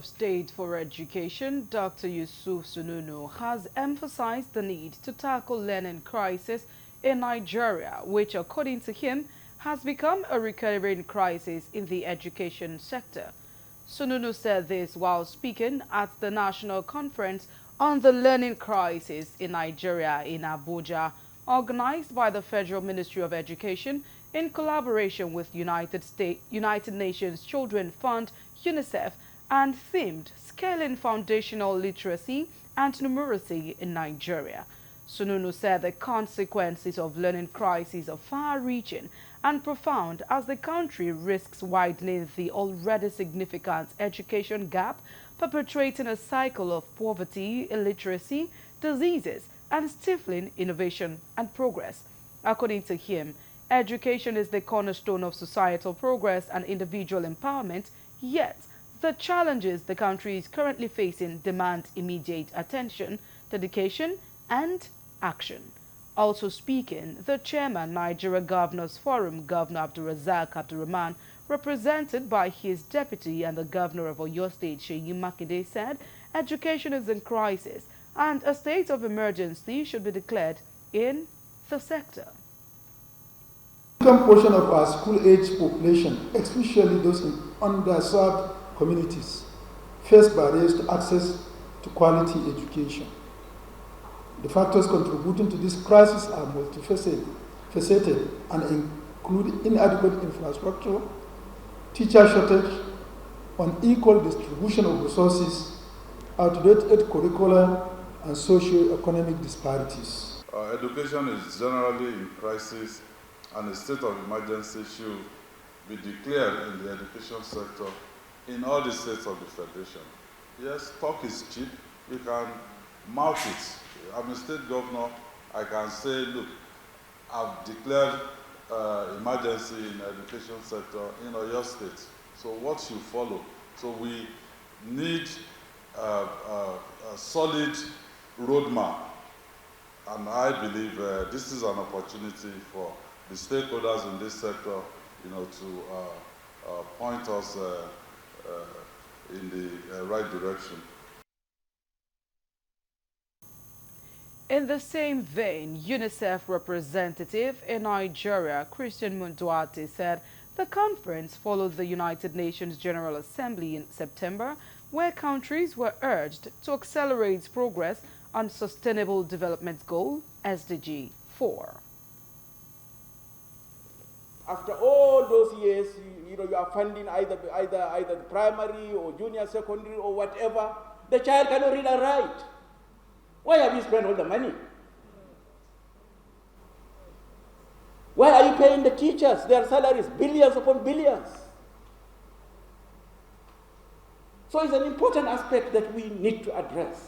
of State for Education, Dr. Yusuf Sununu, has emphasized the need to tackle learning crisis in Nigeria, which, according to him, has become a recurring crisis in the education sector. Sununu said this while speaking at the National Conference on the Learning Crisis in Nigeria in Abuja, organized by the Federal Ministry of Education in collaboration with United Nations Children Fund, UNICEF, and themed Scaling Foundational Literacy and Numeracy in Nigeria. Sununu said the consequences of learning crises are far-reaching and profound as the country risks widening the already significant education gap, perpetuating a cycle of poverty, illiteracy, diseases, and stifling innovation and progress. According to him, education is the cornerstone of societal progress and individual empowerment, yet the challenges the country is currently facing demand immediate attention, dedication, and action. Also speaking, the chairman, Nigeria Governors Forum, Governor Abdulrazak Abdulrahman, represented by his deputy and the governor of Oyo State, Seyi Makinde, said education is in crisis and a state of emergency should be declared in the sector. Some portion of our school-age population, especially those in underserved communities, face barriers to access to quality education. The factors contributing to this crisis are multifaceted and include inadequate infrastructure, teacher shortage, unequal distribution of resources, outdated curricula, and socio-economic disparities. Education is generally in crisis, and a state of emergency should be declared in the education sector in all the states of the Federation. Yes, talk is cheap. You can mouth it. I'm a state governor. I can say, look, I've declared emergency in the education sector in Oyo State. So what should follow? So we need a solid roadmap. And I believe this is an opportunity for the stakeholders in this sector, to point us in the right direction. In the same vein, UNICEF representative in Nigeria, Christian Munduate, said the conference followed the United Nations General Assembly in September, where countries were urged to accelerate progress on Sustainable Development Goal, SDG 4. After all those years, you are funding either the primary or junior secondary or whatever, the child cannot read and write. Why have you spent all the money? Why are you paying the teachers their salaries, billions upon billions? So it's an important aspect that we need to address.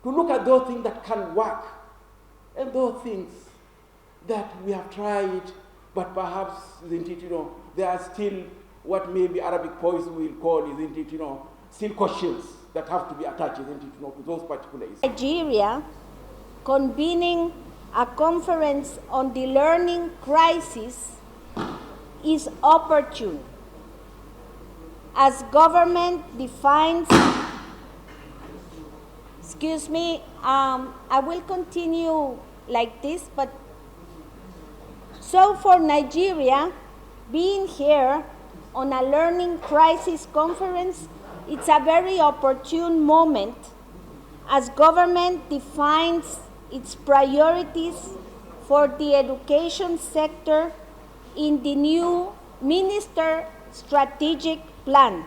To look at those things that can work and those things that we have tried, but perhaps, isn't it, there are still what maybe Arabic poets will call, isn't it, still questions that have to be attached, isn't it, to those particular issues. Nigeria convening a conference on the learning crisis is opportune as government defines. Excuse me, I will continue like this, but so for Nigeria, being here on a learning crisis conference, it's a very opportune moment as government defines its priorities for the education sector in the new Minister Strategic Plan.